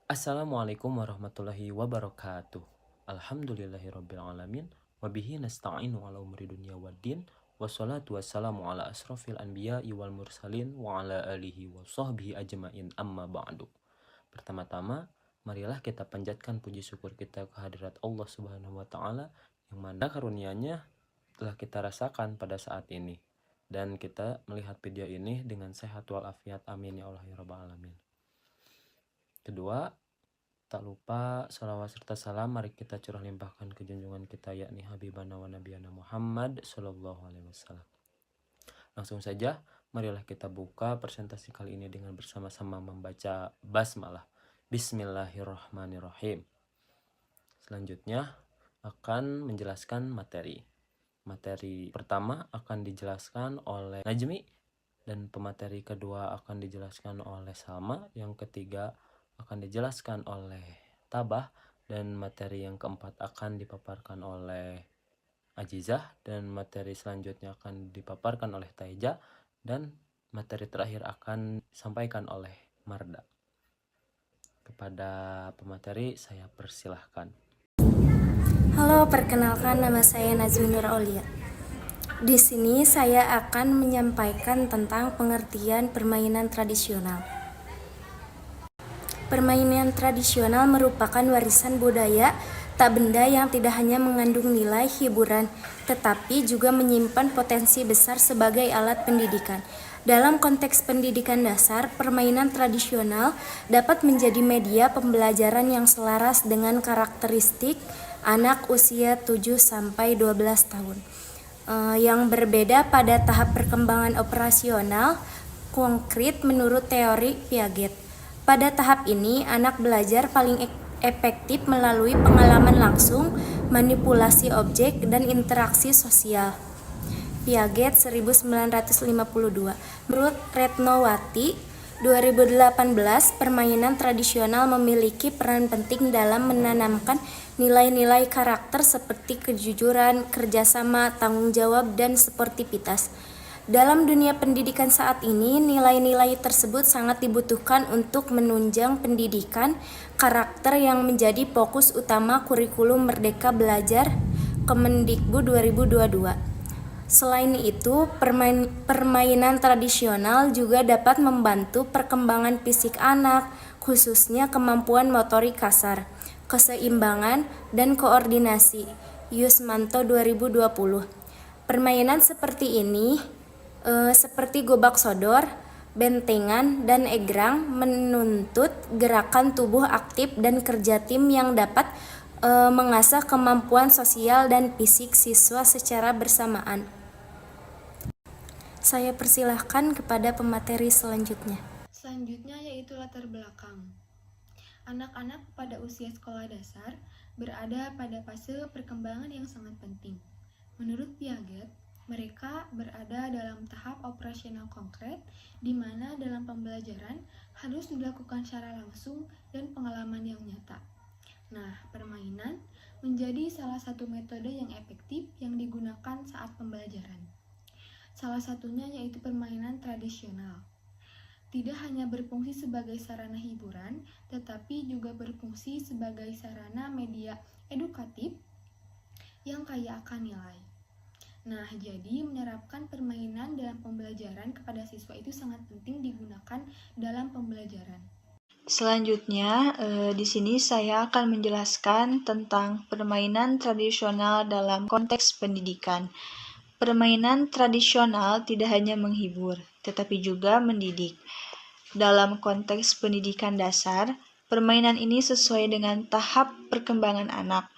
Assalamualaikum warahmatullahi wabarakatuh. Alhamdulillahirabbil alamin wabihi nasta'inu ala umuri dunya waddin wassalatu wassalamu ala asrofil anbiya'i wal mursalin wa ala alihi wa sahbihi ajmain amma ba'du. Pertama-tama, marilah kita panjatkan puji syukur kita kehadirat Allah Subhanahu wa taala yang mana karunia-Nya telah kita rasakan pada saat ini dan kita melihat video ini dengan sehat walafiat, amin ya Allah ya rabbal alamin. Kedua, tak lupa salawat serta salam mari kita curah limpahkan ke junjungan kita yakni Habibana wa Nabiyana Muhammad Sallallahu Alaihi Wasallam. Langsung saja, marilah kita buka presentasi kali ini dengan bersama-sama membaca basmalah. Bismillahirrahmanirrahim. Selanjutnya akan menjelaskan materi. Materi pertama akan dijelaskan oleh Najmi dan pemateri kedua akan dijelaskan oleh Salma, yang ketiga akan dijelaskan oleh Tabah, dan materi yang keempat akan dipaparkan oleh Ajizah, dan materi selanjutnya akan dipaparkan oleh Taija, dan materi terakhir akan disampaikan oleh Marda. Kepada pemateri saya persilahkan. Halo, perkenalkan nama saya Nazmi Nur Aulia. Di sini saya akan menyampaikan tentang pengertian permainan tradisional. Permainan tradisional merupakan warisan budaya tak benda yang tidak hanya mengandung nilai hiburan, tetapi juga menyimpan potensi besar sebagai alat pendidikan. Dalam konteks pendidikan dasar, permainan tradisional dapat menjadi media pembelajaran yang selaras dengan karakteristik anak usia 7-12 tahun. Yang berbeda pada tahap perkembangan operasional konkret menurut teori Piaget. Pada tahap ini, anak belajar paling efektif melalui pengalaman langsung, manipulasi objek, dan interaksi sosial. Piaget 1952. Menurut Retnowati 2018, permainan tradisional memiliki peran penting dalam menanamkan nilai-nilai karakter seperti kejujuran, kerjasama, tanggung jawab, dan sportivitas. Dalam dunia pendidikan saat ini, nilai-nilai tersebut sangat dibutuhkan untuk menunjang pendidikan karakter yang menjadi fokus utama kurikulum Merdeka Belajar Kemendikbud 2022. Selain itu, permainan tradisional juga dapat membantu perkembangan fisik anak, khususnya kemampuan motorik kasar, keseimbangan, dan koordinasi. Yusmanto 2020. Permainan seperti ini seperti gobak sodor, bentengan, dan egrang menuntut gerakan tubuh aktif dan kerja tim yang dapat mengasah kemampuan sosial dan fisik siswa secara bersamaan. Saya persilahkan kepada pemateri selanjutnya. Selanjutnya yaitu latar belakang. Anak-anak pada usia sekolah dasar berada pada fase perkembangan yang sangat penting. Menurut Piaget, mereka berada dalam tahap operasional konkret, di mana dalam pembelajaran harus dilakukan secara langsung dan pengalaman yang nyata. Nah, permainan menjadi salah satu metode yang efektif yang digunakan saat pembelajaran. Salah satunya yaitu permainan tradisional. Tidak hanya berfungsi sebagai sarana hiburan, tetapi juga berfungsi sebagai sarana media edukatif yang kaya akan nilai. Nah, jadi menerapkan permainan dalam pembelajaran kepada siswa itu sangat penting digunakan dalam pembelajaran. Selanjutnya, di sini saya akan menjelaskan tentang permainan tradisional dalam konteks pendidikan. Permainan tradisional tidak hanya menghibur, tetapi juga mendidik. Dalam konteks pendidikan dasar, permainan ini sesuai dengan tahap perkembangan anak,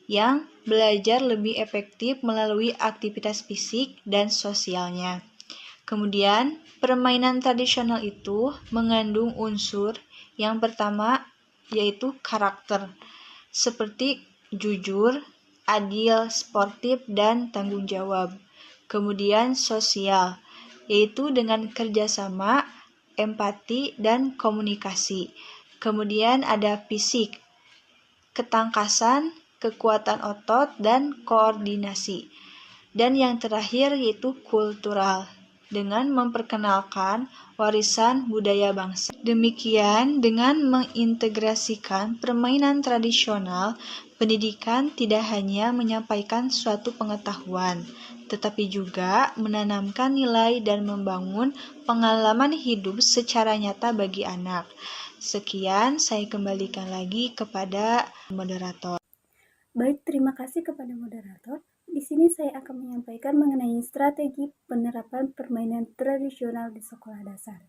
yang belajar lebih efektif melalui aktivitas fisik dan sosialnya. Kemudian, permainan tradisional itu mengandung unsur yang pertama yaitu karakter, seperti jujur, adil, sportif, dan tanggung jawab. Kemudian sosial, yaitu dengan kerjasama, empati, dan komunikasi. Kemudian ada fisik, ketangkasan, kekuatan otot, dan koordinasi. Dan yang terakhir yaitu kultural, dengan memperkenalkan warisan budaya bangsa. Demikian, dengan mengintegrasikan permainan tradisional, pendidikan tidak hanya menyampaikan suatu pengetahuan, tetapi juga menanamkan nilai dan membangun pengalaman hidup secara nyata bagi anak. Sekian, saya kembalikan lagi kepada moderator. Baik, terima kasih kepada moderator. Di sini saya akan menyampaikan mengenai strategi penerapan permainan tradisional di sekolah dasar.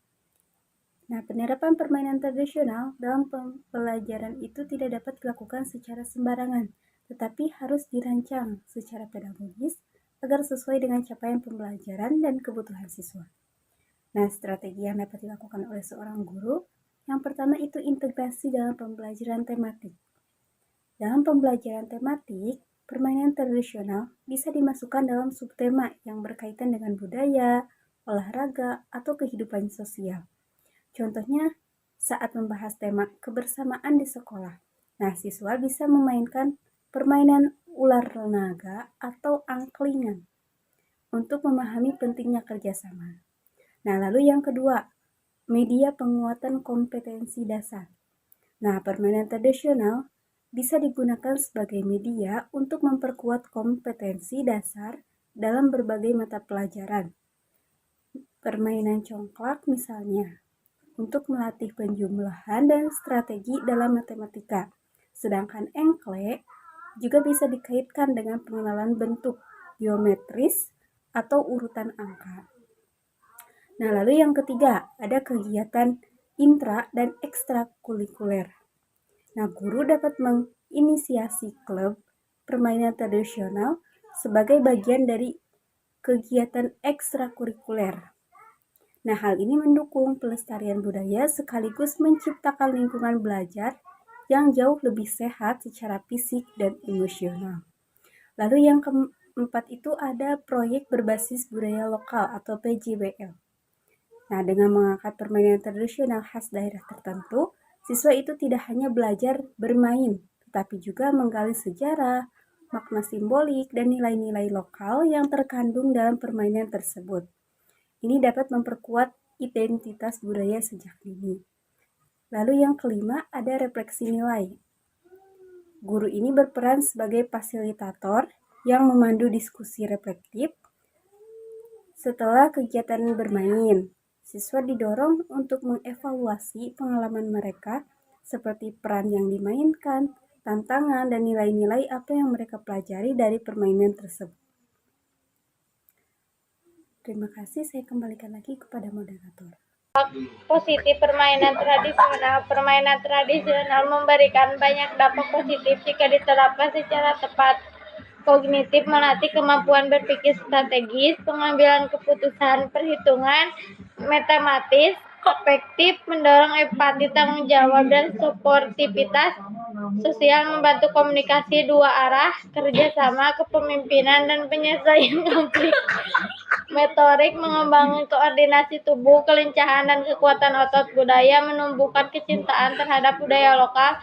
Nah, penerapan permainan tradisional dalam pembelajaran itu tidak dapat dilakukan secara sembarangan, tetapi harus dirancang secara pedagogis agar sesuai dengan capaian pembelajaran dan kebutuhan siswa. Nah, strategi yang dapat dilakukan oleh seorang guru, yang pertama itu integrasi dalam pembelajaran tematik. Dalam pembelajaran tematik, permainan tradisional bisa dimasukkan dalam subtema yang berkaitan dengan budaya, olahraga, atau kehidupan sosial. Contohnya, saat membahas tema kebersamaan di sekolah. Nah, siswa bisa memainkan permainan ular naga atau angklingan untuk memahami pentingnya kerjasama. Nah, lalu yang kedua, media penguatan kompetensi dasar. Nah, permainan tradisional bisa digunakan sebagai media untuk memperkuat kompetensi dasar dalam berbagai mata pelajaran. Permainan congklak misalnya, untuk melatih penjumlahan dan strategi dalam matematika. Sedangkan engklek juga bisa dikaitkan dengan pengenalan bentuk geometris atau urutan angka. Nah, lalu yang ketiga, ada kegiatan intra dan ekstrakurikuler. Nah, guru dapat menginisiasi klub permainan tradisional sebagai bagian dari kegiatan ekstrakurikuler. Nah, hal ini mendukung pelestarian budaya sekaligus menciptakan lingkungan belajar yang jauh lebih sehat secara fisik dan emosional. Lalu yang keempat itu ada proyek berbasis budaya lokal atau PJBL. Nah, dengan mengangkat permainan tradisional khas daerah tertentu, siswa itu tidak hanya belajar bermain, tetapi juga menggali sejarah, makna simbolik, dan nilai-nilai lokal yang terkandung dalam permainan tersebut. Ini dapat memperkuat identitas budaya sejak dini. Lalu yang kelima, ada refleksi nilai. Guru ini berperan sebagai fasilitator yang memandu diskusi reflektif. Setelah kegiatan bermain, siswa didorong untuk mengevaluasi pengalaman mereka seperti peran yang dimainkan, tantangan, dan nilai-nilai apa yang mereka pelajari dari permainan tersebut. Terima kasih, saya kembalikan lagi kepada moderator. Positif permainan tradisional memberikan banyak dampak positif jika diterapkan secara tepat. Kognitif melatih kemampuan berpikir strategis, pengambilan keputusan, perhitungan matematis, afektif mendorong empati, tanggung jawab, dan sportivitas. Sosial membantu komunikasi dua arah, kerjasama, kepemimpinan, dan penyelesaian konflik. Motorik mengembangkan koordinasi tubuh, kelincahan, dan kekuatan otot. Budaya menumbuhkan kecintaan terhadap budaya lokal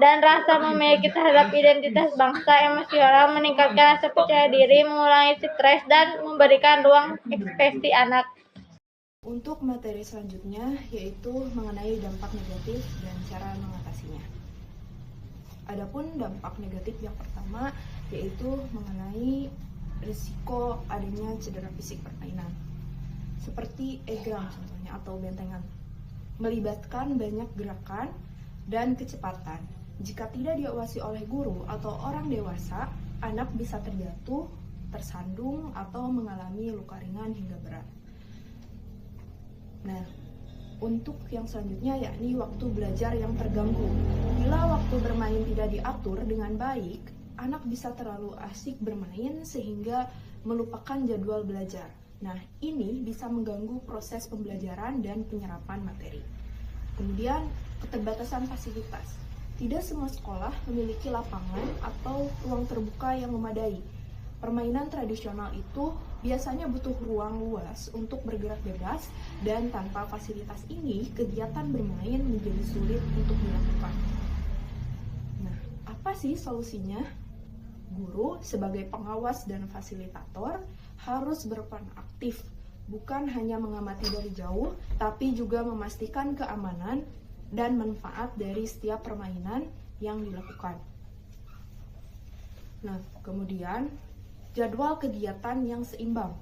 dan rasa memiliki terhadap identitas bangsa. Emosional meningkatkan rasa percaya diri, mengurangi stres, dan memberikan ruang ekspresi anak. Untuk materi selanjutnya yaitu mengenai dampak negatif dan cara mengatasinya. Adapun dampak negatif yang pertama yaitu mengenai risiko adanya cedera fisik permainan, seperti egrang contohnya atau bentengan, melibatkan banyak gerakan dan kecepatan. Jika tidak diawasi oleh guru atau orang dewasa, anak bisa terjatuh, tersandung, atau mengalami luka ringan hingga berat. Nah, untuk yang selanjutnya yakni waktu belajar yang terganggu. Bila waktu bermain tidak diatur dengan baik, anak bisa terlalu asik bermain sehingga melupakan jadwal belajar. Nah, ini bisa mengganggu proses pembelajaran dan penyerapan materi. Kemudian, keterbatasan fasilitas. Tidak semua sekolah memiliki lapangan atau ruang terbuka yang memadai. Permainan tradisional itu biasanya butuh ruang luas untuk bergerak bebas, dan tanpa fasilitas ini, kegiatan bermain menjadi sulit untuk dilakukan. Nah, apa sih solusinya? Guru sebagai pengawas dan fasilitator harus berperan aktif, bukan hanya mengamati dari jauh, tapi juga memastikan keamanan dan manfaat dari setiap permainan yang dilakukan. Nah, kemudian jadwal kegiatan yang seimbang.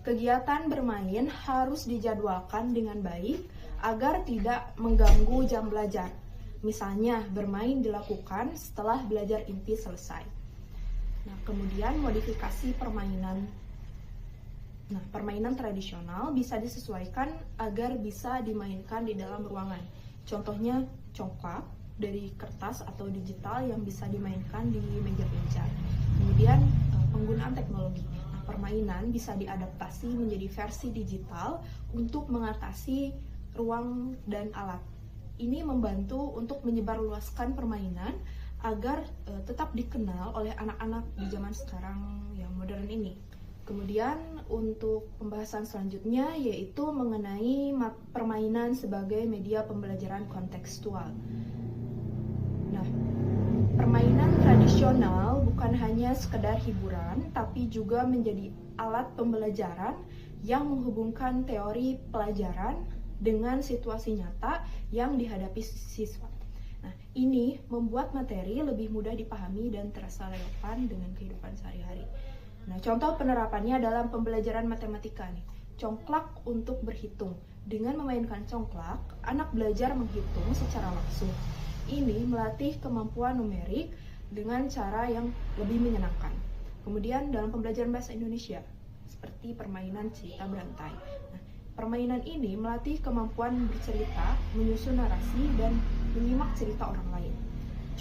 Kegiatan bermain harus dijadwalkan dengan baik agar tidak mengganggu jam belajar. Misalnya, bermain dilakukan setelah belajar inti selesai. Nah, kemudian modifikasi permainan. Nah, permainan tradisional bisa disesuaikan agar bisa dimainkan di dalam ruangan. Contohnya, congklak dari kertas atau digital yang bisa dimainkan di meja belajar. Kemudian, penggunaan teknologi. Permainan bisa diadaptasi menjadi versi digital untuk mengatasi ruang dan alat. Ini membantu untuk menyebarluaskan permainan agar tetap dikenal oleh anak-anak di zaman sekarang yang modern ini. Kemudian untuk pembahasan selanjutnya yaitu mengenai permainan sebagai media pembelajaran kontekstual. Nah, permainan tradisional bukan hanya sekedar hiburan, tapi juga menjadi alat pembelajaran yang menghubungkan teori pelajaran dengan situasi nyata yang dihadapi siswa. Nah, ini membuat materi lebih mudah dipahami dan terasa relevan dengan kehidupan sehari-hari. Nah, contoh penerapannya dalam pembelajaran matematika nih. Congklak untuk berhitung. Dengan memainkan congklak, anak belajar menghitung secara langsung. Ini melatih kemampuan numerik dengan cara yang lebih menyenangkan. Kemudian dalam pembelajaran bahasa Indonesia, seperti permainan cerita berantai. Nah, permainan ini melatih kemampuan bercerita, menyusun narasi, dan menyimak cerita orang lain.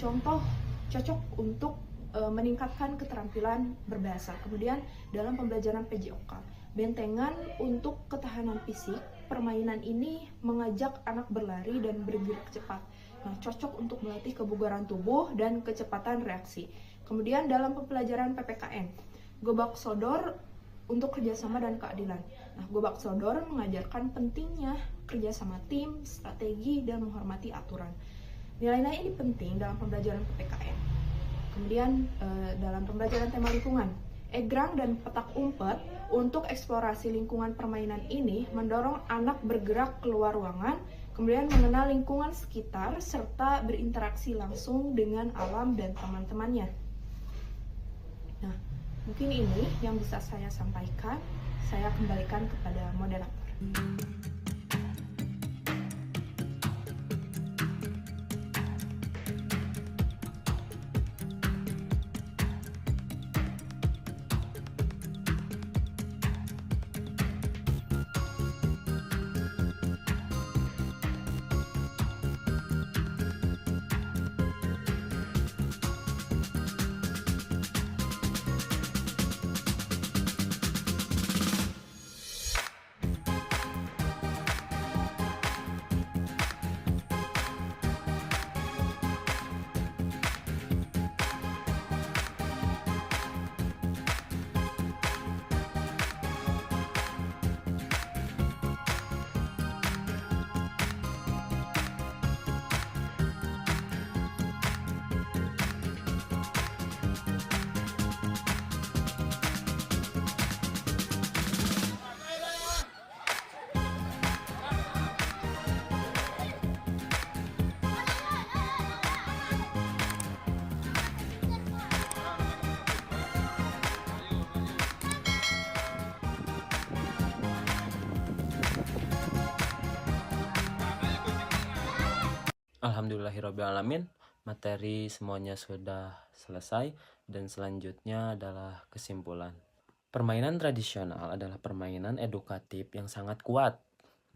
Contoh cocok untuk meningkatkan keterampilan berbahasa. Kemudian dalam pembelajaran PJOK, bentengan untuk ketahanan fisik, permainan ini mengajak anak berlari dan bergerak cepat. Nah, cocok untuk melatih kebugaran tubuh dan kecepatan reaksi. Kemudian dalam pembelajaran PPKN, gobak sodor untuk kerjasama dan keadilan. Nah, gobak sodor mengajarkan pentingnya kerjasama tim, strategi, dan menghormati aturan. Nilai-nilai ini penting dalam pembelajaran PPKN. Kemudian dalam pembelajaran tema lingkungan, egrang dan petak umpet untuk eksplorasi lingkungan permainan ini mendorong anak bergerak keluar ruangan, kemudian mengenal lingkungan sekitar, serta berinteraksi langsung dengan alam dan teman-temannya. Nah, mungkin ini yang bisa saya sampaikan. Saya kembalikan kepada moderator. Alhamdulillahirrabbilalamin, materi semuanya sudah selesai dan selanjutnya adalah kesimpulan. Permainan tradisional adalah permainan edukatif yang sangat kuat.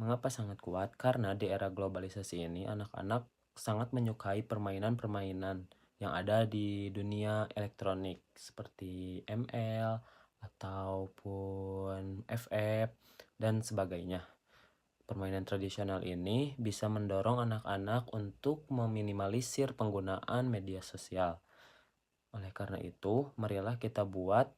Mengapa sangat kuat? Karena di era globalisasi ini anak-anak sangat menyukai permainan-permainan yang ada di dunia elektronik seperti ML ataupun FF dan sebagainya. Permainan tradisional ini bisa mendorong anak-anak untuk meminimalisir penggunaan media sosial. Oleh karena itu, marilah kita buat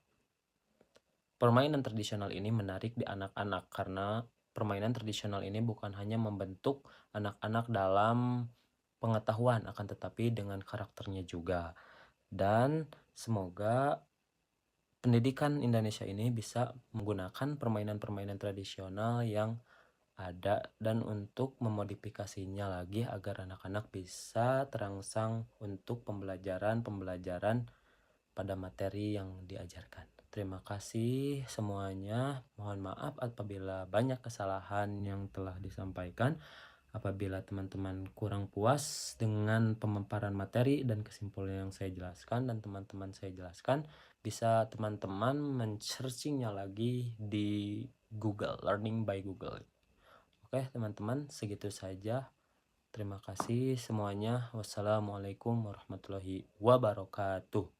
permainan tradisional ini menarik di anak-anak, karena permainan tradisional ini bukan hanya membentuk anak-anak dalam pengetahuan, akan tetapi dengan karakternya juga. Dan semoga pendidikan Indonesia ini bisa menggunakan permainan-permainan tradisional yang ada dan untuk memodifikasinya lagi agar anak-anak bisa terangsang untuk pembelajaran pada materi yang diajarkan. Terima kasih semuanya. Mohon maaf apabila banyak kesalahan yang telah disampaikan. Apabila teman-teman kurang puas dengan pemaparan materi dan kesimpulan yang saya jelaskan dan teman-teman saya jelaskan, bisa teman-teman men-searchingnya lagi di Google, Learning by Google. Oke teman-teman, segitu saja. Terima kasih semuanya. Wassalamualaikum warahmatullahi wabarakatuh.